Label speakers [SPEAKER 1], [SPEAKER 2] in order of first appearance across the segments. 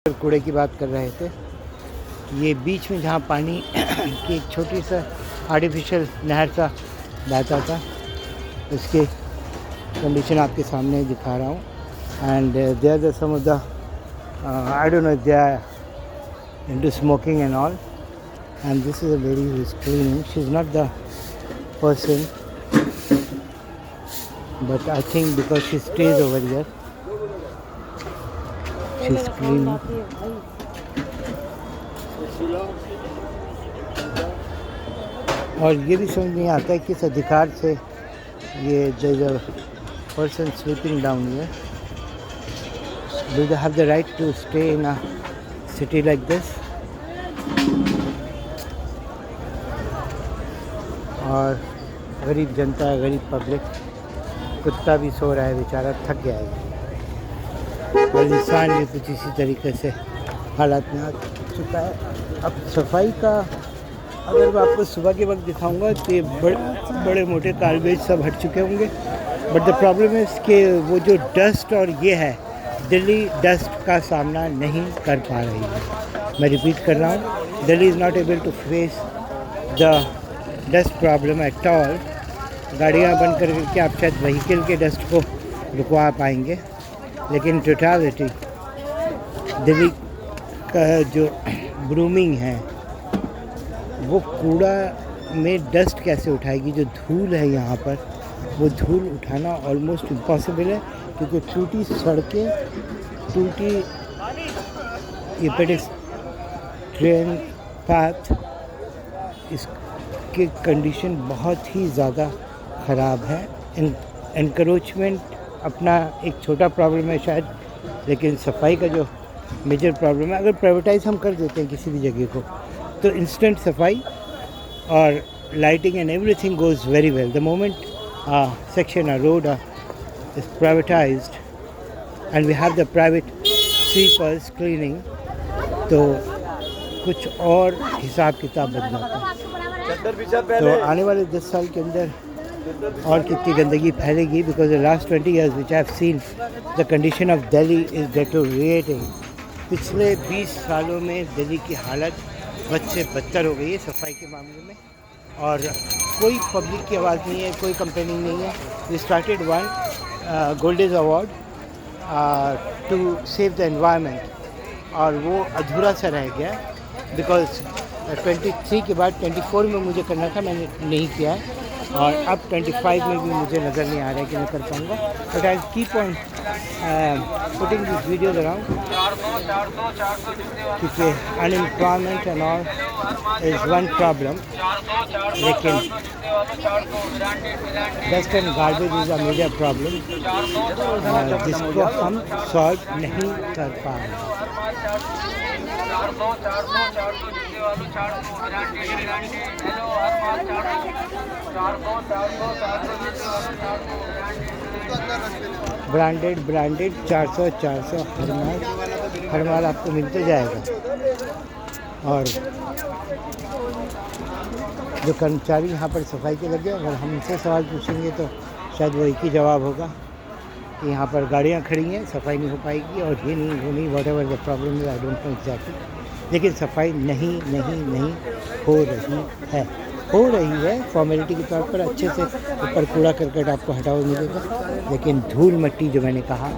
[SPEAKER 1] कूड़े की बात कर रहे थे। ये बीच में जहाँ पानी की एक छोटी सा आर्टिफिशियल नहर सा बहता था, उसकी कंडीशन आपके सामने दिखा रहा हूँ। And there are some of the I don't know they are into smoking and all, and this is a lady who is cleaning. She is not the person, but I think because she stays over here, she's cleaning. और ये भी समझ नहीं आता है किस अधिकार से ये the person sleeping down here, do they have the right to stay in a city like this? और गरीब जनता, गरीब पब्लिक, कुत्ता भी सो रहा है बेचारा, थक गया है, और इंसान भी कुछ इसी तरीके से हालात में आ चुका है. अब सफाई का अगर मैं आपको सुबह के वक्त दिखाऊंगा तो ये बड़े मोटे कार्बेज सब हट चुके होंगे. बट द प्रॉब्लम है कि वो जो डस्ट और ये है, दिल्ली डस्ट का सामना नहीं कर पा रही है. मैं रिपीट कर रहा हूँ, Delhi is not able to face the dust problem at all. गाड़ियाँ बंद करके आप शायद व्हीकल के डस्ट को रुकवा पाएंगे, लेकिन टोटलिटी दिल्ली का जो ब्रूमिंग है वो कूड़ा में डस्ट कैसे उठाएगी. जो धूल है यहाँ पर, वो धूल उठाना ऑलमोस्ट इम्पॉसिबल है, क्योंकि टूटी सड़कें, टूटी ये पेडेस्ट्रियन पाथ, इसकी कंडीशन बहुत ही ज़्यादा ख़राब है. एनक्रोचमेंट अपना एक छोटा प्रॉब्लम है शायद, लेकिन सफाई का जो मेजर प्रॉब्लम है, अगर प्राइवेटाइज हम कर देते हैं किसी भी जगह को, तो इंस्टेंट सफाई और lighting and everything goes very well. The moment section or road is privatized and we have the private sweepers cleaning, तो कुछ और हिसाब किताब बन जाता है. तो आने वाले 10 साल के अंदर और कितनी गंदगी फैलेगी, because the last 20 years which I have seen the condition of Delhi is deteriorating. पिछले 20 सालों में दिल्ली की हालत बद से बदतर हो गई है सफाई के मामले में, और कोई पब्लिक की आवाज़ नहीं है, कोई कंप्लेनिंग नहीं है. We started one golden award to save the environment, और वो अधूरा सा रह गया, बिकॉज 23 के बाद 24 में मुझे करना था, मैंने नहीं किया है, और अब 25 में भी मुझे नज़र नहीं आ रहा है कि मैं कर पाऊँगा. But I keep on putting this videos around, क्योंकि unemployment and all is one problem, लेकिन dust and garbage is a major problem जिसको हम सॉल्व नहीं कर पा रहे हैं. ब्रांडेड 400 हर माल आपको मिलते जाएगा. और जो कर्मचारी यहाँ पर सफाई के लगे, अगर हम उनसे सवाल पूछेंगे तो शायद वो एक ही जवाब होगा कि यहाँ पर गाड़ियाँ खड़ी हैं, सफाई नहीं हो पाएगी, और ये नहीं वो नहीं, what ever the problem is, I don't know exactly. लेकिन सफाई नहीं हो रही है फॉर्मेलिटी के तौर पर. अच्छे से ऊपर कूड़ा करकट आपको हटा हुआ मिलेगा, लेकिन धूल मिट्टी जो मैंने कहा,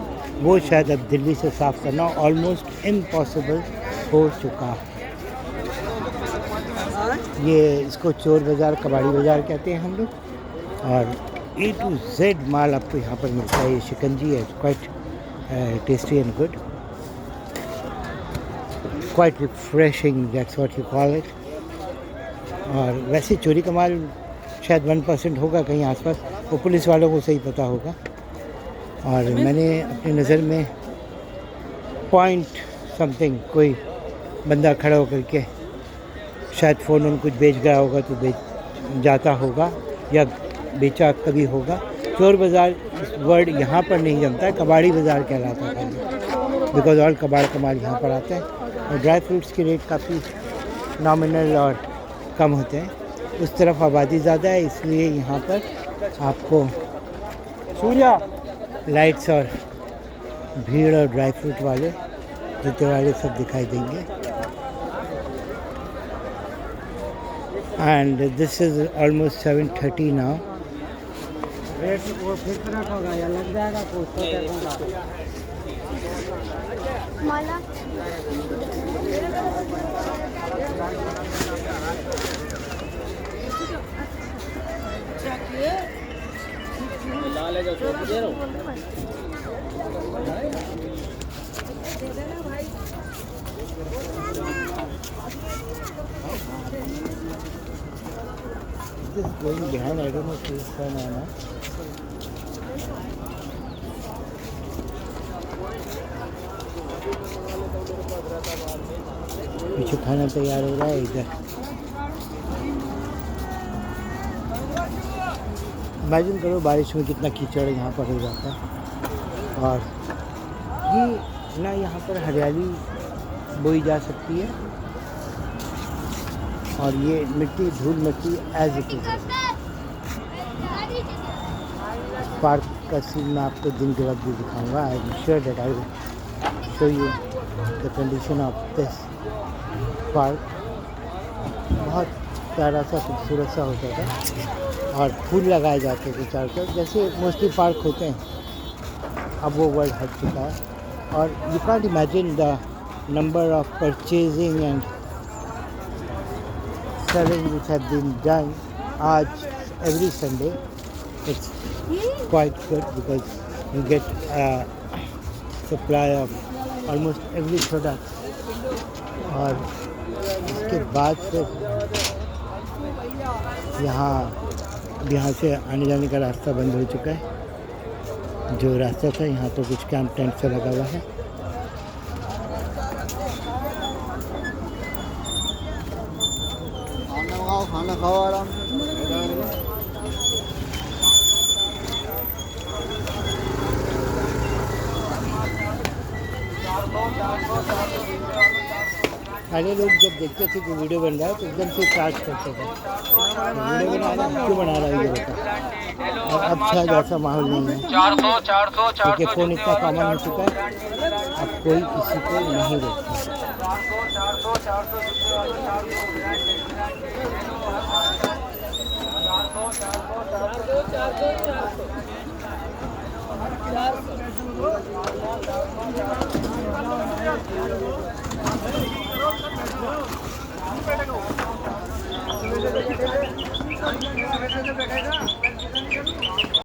[SPEAKER 1] वो शायद अब दिल्ली से साफ़ करना ऑलमोस्ट इम्पॉसिबल हो चुका है. ये इसको चोर बाज़ार, कबाड़ी बाज़ार कहते हैं हम लोग, और A to Z माल आपको यहाँ पर मिलता है. ये शिकंजी है, quite tasty and good, quite refreshing, that's what you call it. और वैसे चोरी का माल शायद 1% होगा कहीं आसपास, वो पुलिस वालों को सही पता होगा. और मैंने अपनी नज़र में पॉइंट समथिंग कोई बंदा खड़ा होकर के शायद फ़ोन उन कुछ बेच गया होगा, तो बेच जाता होगा या बेचा कभी होगा. चोर बाज़ार वर्ड यहाँ पर नहीं जमता है, कबाड़ी बाज़ार कहलाता है, बिकॉज ऑल कबाड़ का माल यहाँ पर आता है. और ड्राई फ्रूट्स के रेट काफ़ी नॉमिनल और कम होते हैं. उस तरफ आबादी ज़्यादा है, इसलिए यहाँ पर आपको लाइट्स और भीड़ और ड्राई फ्रूट वाले जूते वाले सब दिखाई देंगे। And this is almost 7:30 now.
[SPEAKER 2] Rate वो फिक्स रखोगा या लग जाएगा कुछ तो देखूंगा।
[SPEAKER 3] माला
[SPEAKER 2] लाल है जो दे रहा हूँ।
[SPEAKER 1] This is going behind. I don't know if it's fun or not. पीछे खाना तैयार हो रहा है इधर। इमेजिन करो बारिश में कितना कीचड़ यहाँ पर हो जाता है। और ये ना यहाँ पर हरियाली बोई जा सकती है और ये मिट्टी धूल मिट्टी एज इट इज। पार्क का सीन मैं आपको दिन के वक्त भी दिखाऊंगा। I am sure that I will show you the condition of this park. बहुत प्यारा सा खूबसूरत सा होता था और फूल लगाए जाते थे चारों तरफ जैसे मोस्टली पार्क होते हैं। अब वो वर्ल्ड हट चुका है और you can't imagine the number of purchasing and selling which have been done every Sunday. It's quite good because you get a supply of almost every product. और इसके बाद फिर यहाँ से आने जाने का रास्ता बंद हो चुका है। जो रास्ता था यहाँ तो कुछ कैंप टेंट से लगा हुआ है।
[SPEAKER 2] खाना खाओ आराम से।
[SPEAKER 1] पहले लोग जब देखते थे कि वीडियो बन रहा है तो एकदम से चार्ज करते थे वीडियो बना रहा है क्यों बना रहा है ये बता। और अब शायद ऐसा माहौल नहीं है क्योंकि फ़ोन इतना कॉमन हो चुका है अब कोई किसी को नहीं देखता।
[SPEAKER 2] बैठेगा